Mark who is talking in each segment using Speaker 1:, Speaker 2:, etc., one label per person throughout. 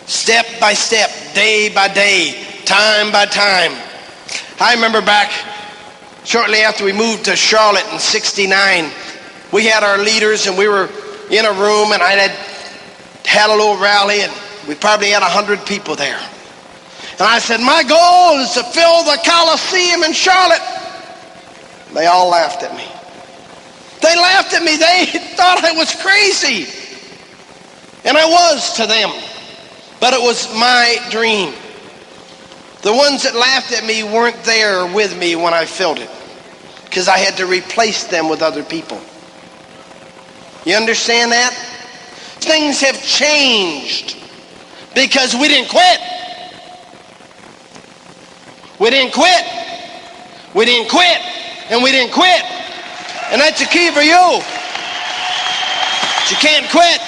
Speaker 1: Step by step, day by day, time by time. I remember back shortly after we moved to Charlotte in '69, we had our leaders and we were in a room, and I had a little rally, and we probably had 100 people there. And I said, my goal is to fill the Coliseum in Charlotte. They all laughed at me. They laughed at me. They thought I was crazy. And I was to them. But it was my dream. The ones that laughed at me weren't there with me when I filled it, because I had to replace them with other people. You understand that? Things have changed because we didn't quit. We didn't quit. We didn't quit. And we didn't quit. And that's the key for you. You can't quit.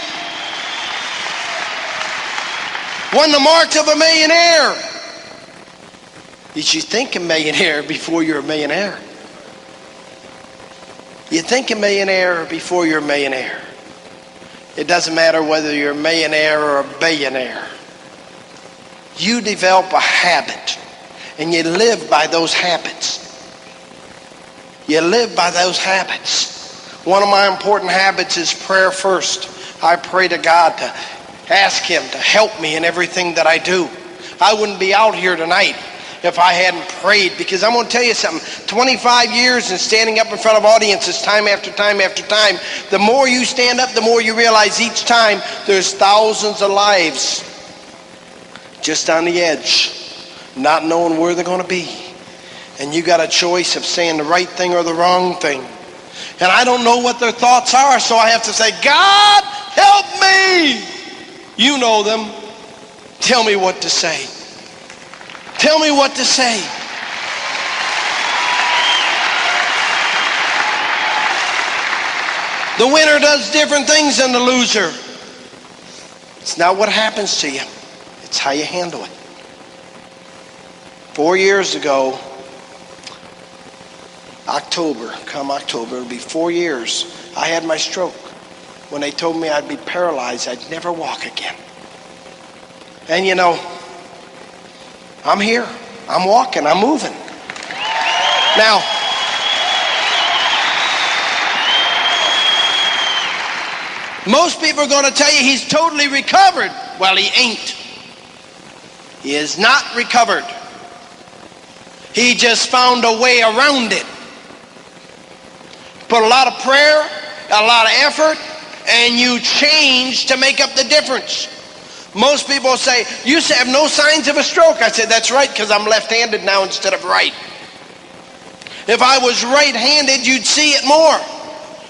Speaker 1: One of the marks of a millionaire is you think a millionaire before you're a millionaire. You think a millionaire before you're a millionaire. It doesn't matter whether you're a millionaire or a billionaire. You develop a habit, and you live by those habits. You live by those habits. One of my important habits is prayer first. I pray to God to ask Him to help me in everything that I do. I wouldn't be out here tonight if I hadn't prayed, because I'm going to tell you something. 25 years and standing up in front of audiences time after time after time, the more you stand up, the more you realize each time there's thousands of lives just on the edge, not knowing where they're going to be. And you got a choice of saying the right thing or the wrong thing. And I don't know what their thoughts are, so I have to say, God, help me. You know them. Tell me what to say. Tell me what to say. The winner does different things than the loser. It's not what happens to you. It's how you handle it. 4 years ago, come October, it'll be 4 years, I had my stroke. When they told me I'd be paralyzed, I'd never walk again. And you know, I'm here. I'm walking. I'm moving. Now, most people are going to tell you he's totally recovered. Well, he ain't. He is not recovered. He just found a way around it. Put a lot of prayer, a lot of effort, and you change to make up the difference. Most people say, you have no signs of a stroke. I said, that's right, because I'm left-handed now instead of right. If I was right-handed, you'd see it more.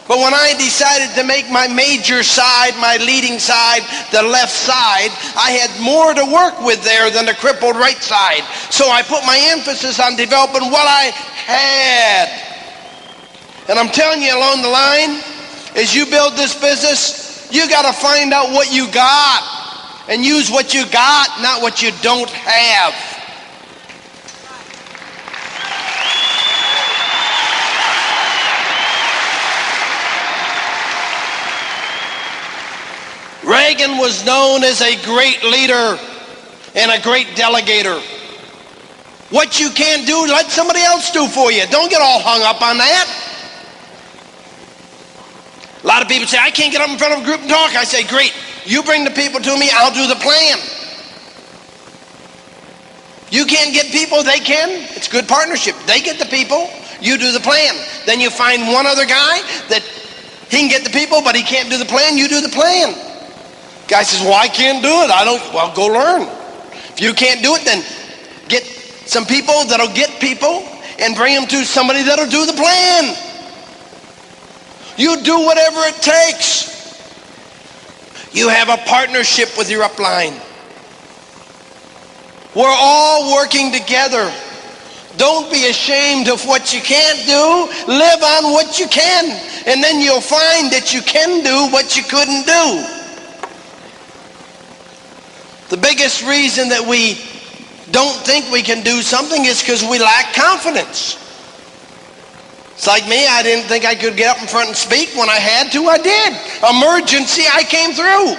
Speaker 1: But when I decided to make my major side, my leading side, the left side, I had more to work with there than the crippled right side. So I put my emphasis on developing what I had. And I'm telling you, along the line, as you build this business, you got to find out what you got and use what you got, not what you don't have. Reagan was known as a great leader and a great delegator. What you can't do, let somebody else do for you. Don't get all hung up on that. A lot of people say, I can't get up in front of a group and talk. I say, great. You bring the people to me, I'll do the plan. You can't get people, they can. It's good partnership. They get the people, you do the plan. Then you find one other guy that he can get the people, but he can't do the plan, you do the plan. Guy says, well, I can't do it. Well, go learn. If you can't do it, then get some people that'll get people and bring them to somebody that'll do the plan. You do whatever it takes. You have a partnership with your upline. We're all working together. Don't be ashamed of what you can't do. Live on what you can. And then you'll find that you can do what you couldn't do. The biggest reason that we don't think we can do something is because we lack confidence. It's like me, I didn't think I could get up in front and speak. When I had to, I did. Emergency, I came through.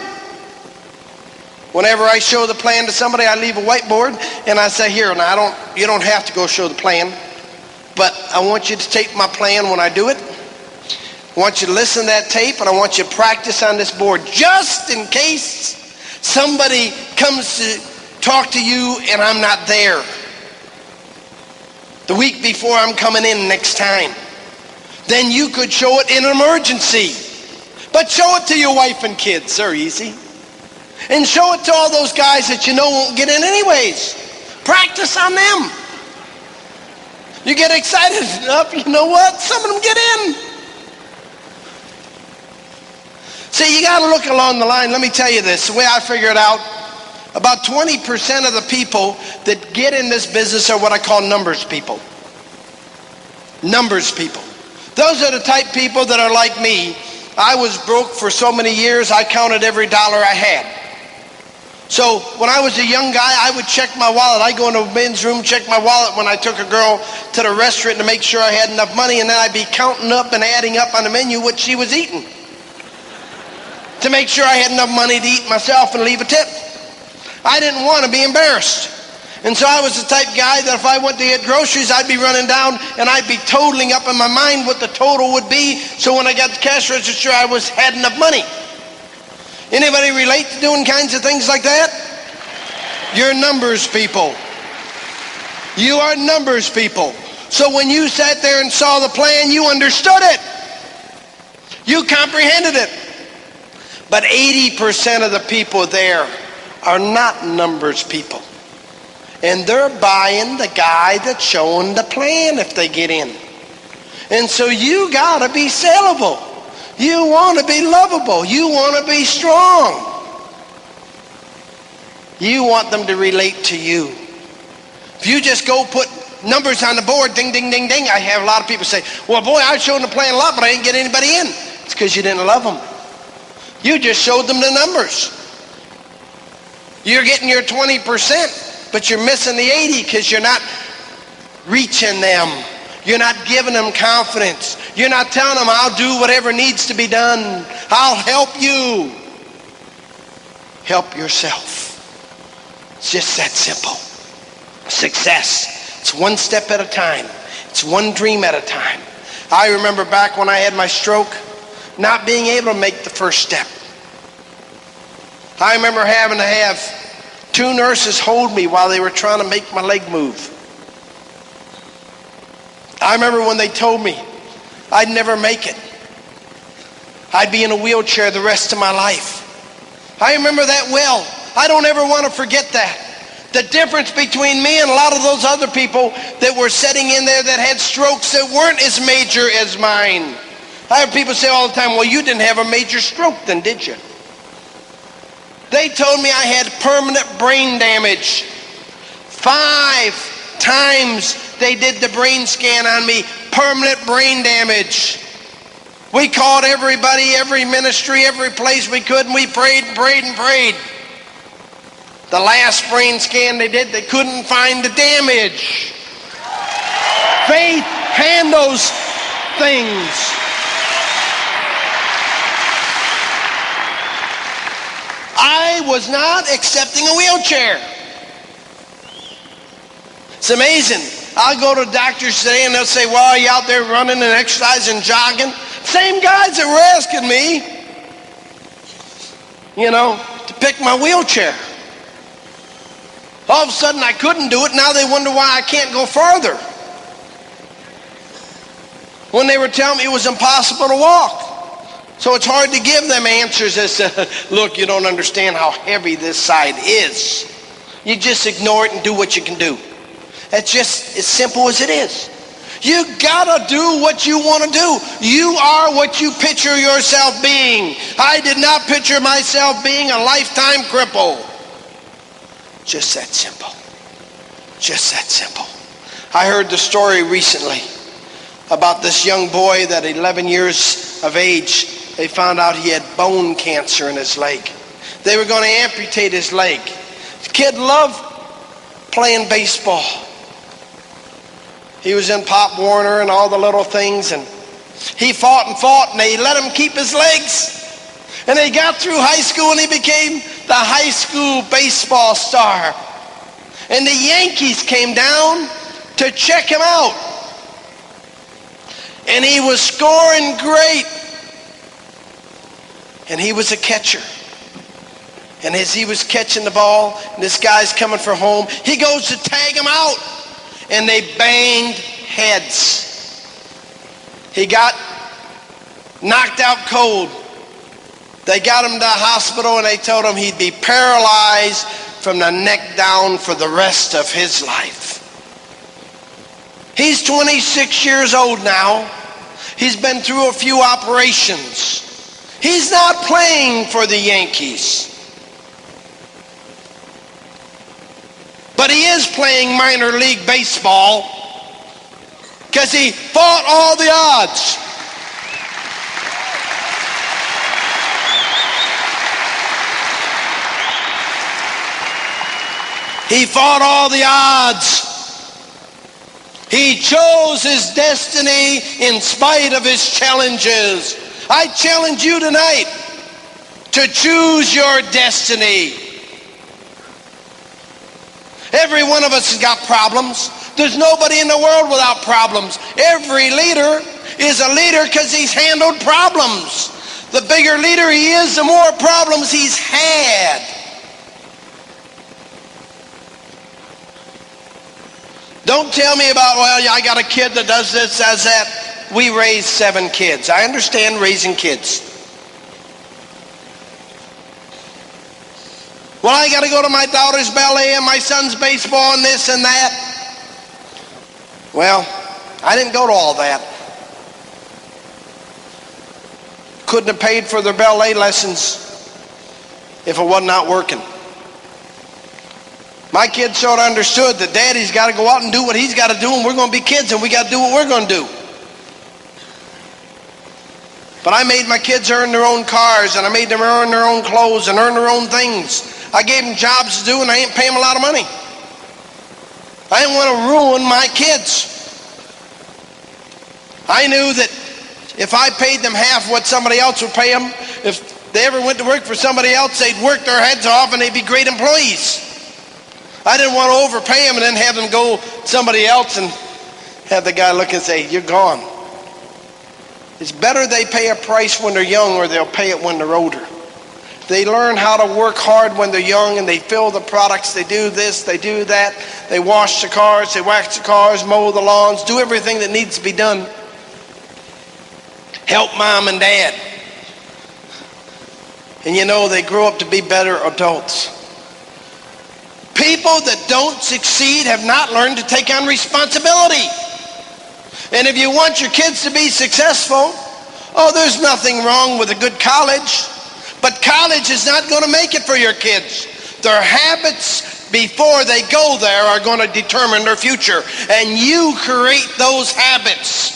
Speaker 1: Whenever I show the plan to somebody, I leave a whiteboard and I say, here, now you don't have to go show the plan, but I want you to tape my plan when I do it. I want you to listen to that tape, and I want you to practice on this board just in case somebody comes to talk to you and I'm not there. The week before I'm coming in next time. Then you could show it in an emergency. But show it to your wife and kids. They're easy. And show it to all those guys that you know won't get in anyways. Practice on them. You get excited enough, you know what? Some of them get in. See, you got to look along the line. Let me tell you this. The way I figure it out, about 20% of the people that get in this business are what I call numbers people. Numbers people. Those are the type people that are like me. I was broke for so many years, I counted every dollar I had. So when I was a young guy, I would check my wallet. I'd go into a men's room, check my wallet when I took a girl to the restaurant to make sure I had enough money, and then I'd be counting up and adding up on the menu what she was eating to make sure I had enough money to eat myself and leave a tip. I didn't want to be embarrassed. And so I was the type guy that if I went to get groceries, I'd be running down and I'd be totaling up in my mind what the total would be, so when I got the cash register, I had enough money. Anybody relate to doing kinds of things like that? You're numbers people. You are numbers people. So when you sat there and saw the plan, you understood it. You comprehended it. But 80% of the people there are not numbers people. And they're buying the guy that's showing the plan if they get in. And so you got to be sellable. You want to be lovable. You want to be strong. You want them to relate to you. If you just go put numbers on the board, ding, ding, ding, ding, I have a lot of people say, well, boy, I showed them the plan a lot, but I didn't get anybody in. It's because you didn't love them. You just showed them the numbers. You're getting your 20%. But you're missing the 80 because you're not reaching them. You're not giving them confidence. You're not telling them, I'll do whatever needs to be done. I'll help you. Help yourself. It's just that simple. Success. It's one step at a time. It's one dream at a time. I remember back when I had my stroke, not being able to make the first step. I remember having to have 2 nurses hold me while they were trying to make my leg move. I remember when they told me I'd never make it. I'd be in a wheelchair the rest of my life. I remember that well. I don't ever want to forget that. The difference between me and a lot of those other people that were sitting in there that had strokes that weren't as major as mine. I have people say all the time, well, you didn't have a major stroke then, did you? They told me I had permanent brain damage. 5 times they did the brain scan on me. Permanent brain damage. We called everybody, every ministry, every place we could, and we prayed and prayed and prayed. The last brain scan they did, they couldn't find the damage. Faith handles things. I was not accepting a wheelchair. It's amazing. I'll go to doctors today and they'll say, well, are you out there running and exercising, jogging? Same guys that were asking me, to pick my wheelchair. All of a sudden I couldn't do it. Now they wonder why I can't go farther. When they were telling me it was impossible to walk. So it's hard to give them answers as to, look, you don't understand how heavy this side is. You just ignore it and do what you can do. It's just as simple as it is. You gotta do what you want to do. You are what you picture yourself being. I did not picture myself being a lifetime cripple. Just that simple. Just that simple. I heard the story recently about this young boy that 11 years of age, they found out he had bone cancer in his leg. They were going to amputate his leg. The kid loved playing baseball. He was in Pop Warner and all the little things, and he fought, and they let him keep his legs. And he got through high school and he became the high school baseball star. And the Yankees came down to check him out. And he was scoring great. And he was a catcher. And as he was catching the ball, and this guy's coming for home, he goes to tag him out. And they banged heads. He got knocked out cold. They got him to the hospital and they told him he'd be paralyzed from the neck down for the rest of his life. He's 26 years old now. He's been through a few operations. He's not playing for the Yankees. But he is playing minor league baseball because he fought all the odds. He fought all the odds. He chose his destiny in spite of his challenges. I challenge you tonight to choose your destiny. Every one of us has got problems. There's nobody in the world without problems. Every leader is a leader because he's handled problems. The bigger leader he is, the more problems he's had. Don't tell me about, well, I got a kid that does this, does that. We raised 7 kids. I understand raising kids. Well, I got to go to my daughter's ballet and my son's baseball and this and that. Well, I didn't go to all that. Couldn't have paid for their ballet lessons if it was not working. My kids sort of understood that Daddy's got to go out and do what he's got to do, and we're going to be kids and we got to do what we're going to do. But I made my kids earn their own cars, and I made them earn their own clothes and earn their own things. I gave them jobs to do, and I ain't paying them a lot of money. I didn't want to ruin my kids. I knew that if I paid them half what somebody else would pay them, if they ever went to work for somebody else, they'd work their heads off and they'd be great employees. I didn't want to overpay them and then have them go somebody else and have the guy look and say, you're gone. It's better they pay a price when they're young or they'll pay it when they're older. They learn how to work hard when they're young and they fill the products. They do this, they do that. They wash the cars, they wax the cars, mow the lawns, do everything that needs to be done. Help mom and dad. And you know, they grow up to be better adults. People that don't succeed have not learned to take on responsibility. And if you want your kids to be successful, oh, there's nothing wrong with a good college. But college is not going to make it for your kids. Their habits before they go there are going to determine their future. And you create those habits.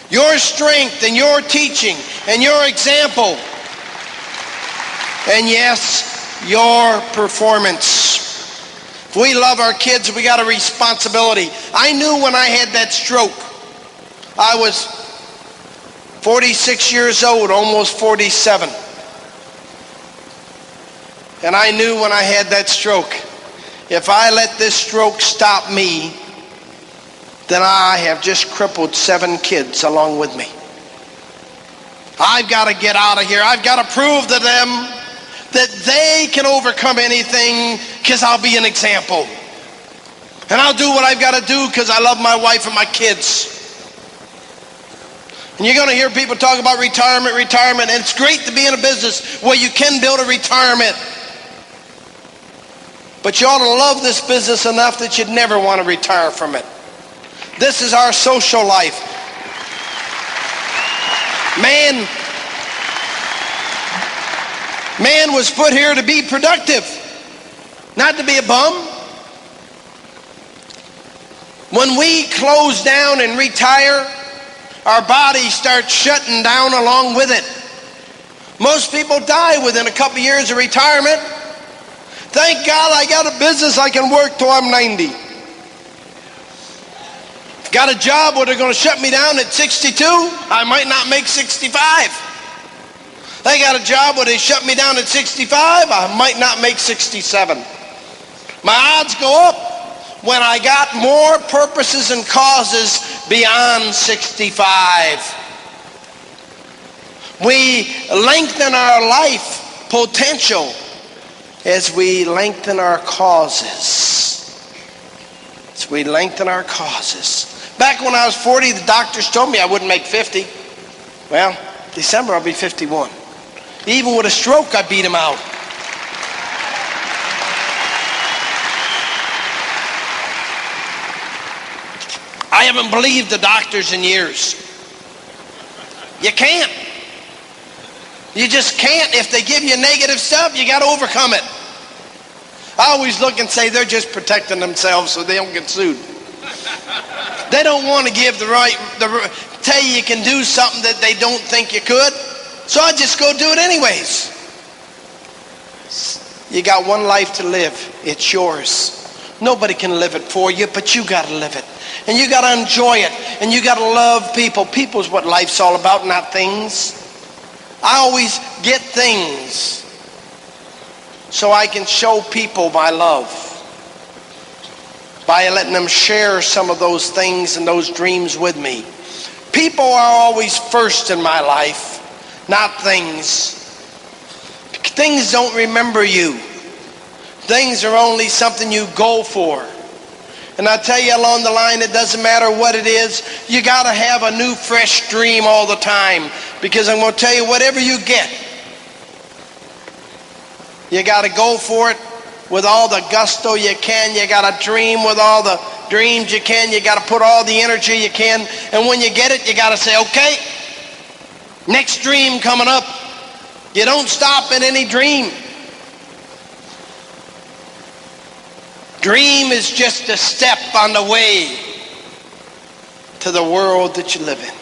Speaker 1: Your strength and your teaching and your example. And yes, your performance. If we love our kids, we got a responsibility. I knew when I had that stroke, I was 46 years old, almost 47. And I knew when I had that stroke, if I let this stroke stop me, then I have just crippled 7 kids along with me. I've got to get out of here. I've got to prove to them that they can overcome anything because I'll be an example. And I'll do what I've got to do because I love my wife and my kids. And you're going to hear people talk about retirement, and it's great to be in a business where you can build a retirement. But you ought to love this business enough that you'd never want to retire from it. This is our social life. Man was put here to be productive, not to be a bum. When we close down and retire, our body starts shutting down along with it. Most people die within a couple years of retirement. Thank God I got a business I can work till I'm 90. Got a job where they're going to shut me down at 62, I might not make 65. They got a job where they shut me down at 65, I might not make 67. My odds go up when I got more purposes and causes beyond 65. We lengthen our life potential as we lengthen our causes. As we lengthen our causes. Back when I was 40, the doctors told me I wouldn't make 50. Well, December I'll be 51. Even with a stroke, I beat him out. I haven't believed the doctors in years. You can't. You just can't. If they give you negative stuff, you got to overcome it. I always look and say they're just protecting themselves so they don't get sued. They don't want to give tell you can do something that they don't think you could. So I just go do it anyways. You got one life to live. It's yours. Nobody can live it for you, but you got to live it. And you got to enjoy it. And you got to love people. People's what life's all about, not things. I always get things so I can show people my love by letting them share some of those things and those dreams with me. People are always first in my life, not things. Things don't remember you. Things are only something you go for. And I tell you along the line, it doesn't matter what it is. You got to have a new, fresh dream all the time. Because I'm going to tell you, whatever you get, you got to go for it with all the gusto you can. You got to dream with all the dreams you can. You got to put all the energy you can. And when you get it, you got to say, okay, next dream coming up. You don't stop at any dream. Dream is just a step on the way to the world that you live in.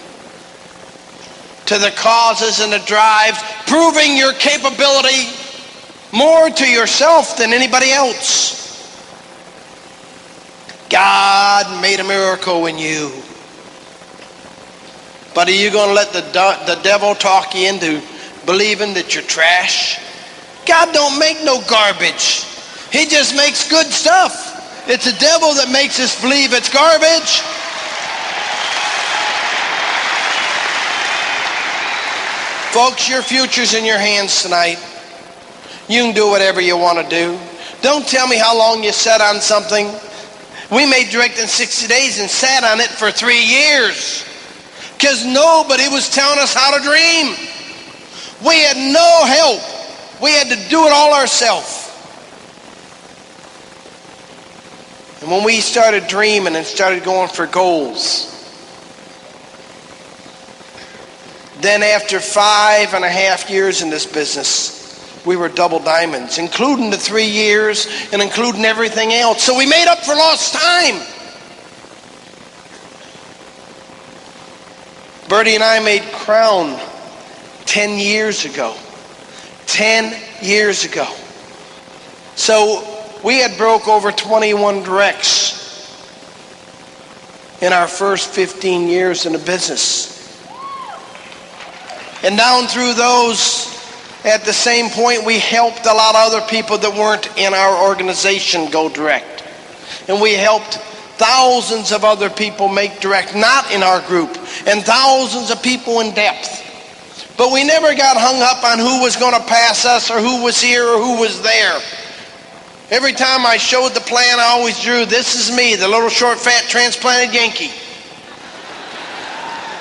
Speaker 1: To the causes and the drives, proving your capability more to yourself than anybody else. God made a miracle in you. But are you going to let the devil talk you into believing that you're trash? God don't make no garbage. He just makes good stuff. It's the devil that makes us believe it's garbage. Folks, your future's in your hands tonight. You can do whatever you want to do. Don't tell me how long you sat on something. We made Direct in 60 days and sat on it for 3 years because nobody was telling us how to dream. We had no help. We had to do it all ourselves. And when we started dreaming and started going for goals, then after 5.5 years in this business, we were double diamonds, including the 3 years and including everything else. So we made up for lost time. Bertie and I made Crown 10 years ago. 10 years ago. So we had broke over 21 directs in our first 15 years in the business. And down through those, at the same point, we helped a lot of other people that weren't in our organization go direct. And we helped thousands of other people make direct, not in our group, and thousands of people in depth. But we never got hung up on who was going to pass us or who was here or who was there. Every time I showed the plan, I always drew, this is me, the little short, fat, transplanted Yankee.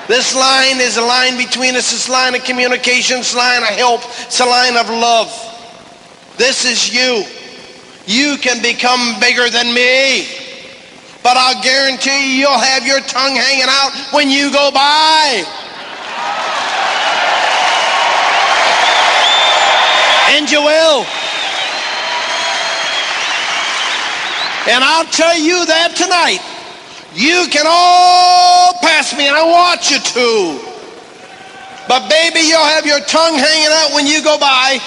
Speaker 1: This line is a line between us. It's a line of communication. It's a line of help. It's a line of love. This is you. You can become bigger than me. But I'll guarantee you, you'll have your tongue hanging out when you go by. And you will. And I'll tell you that tonight. You can all pass me, and I want you to. But baby, you'll have your tongue hanging out when you go by.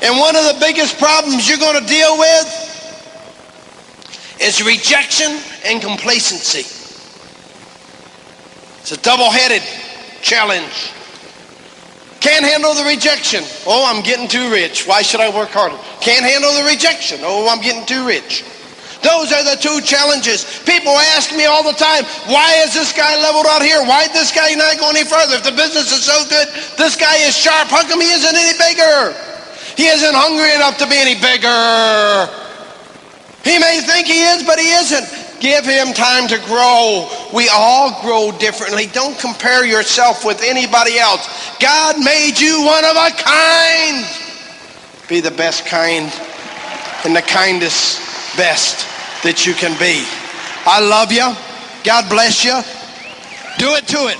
Speaker 1: And one of the biggest problems you're going to deal with is rejection and complacency. It's a double-headed challenge. Can't handle the rejection. Oh, I'm getting too rich. Why should I work harder? Can't handle the rejection. Oh, I'm getting too rich. Those are the two challenges. People ask me all the time, why is this guy leveled out here? Why did this guy not go any further? If the business is so good, this guy is sharp. How come he isn't any bigger? He isn't hungry enough to be any bigger. He may think he is, but he isn't. Give him time to grow. We all grow differently. Don't compare yourself with anybody else. God made you one of a kind. Be the best kind and the kindest best that you can be. I love you. God bless you. Do it to it.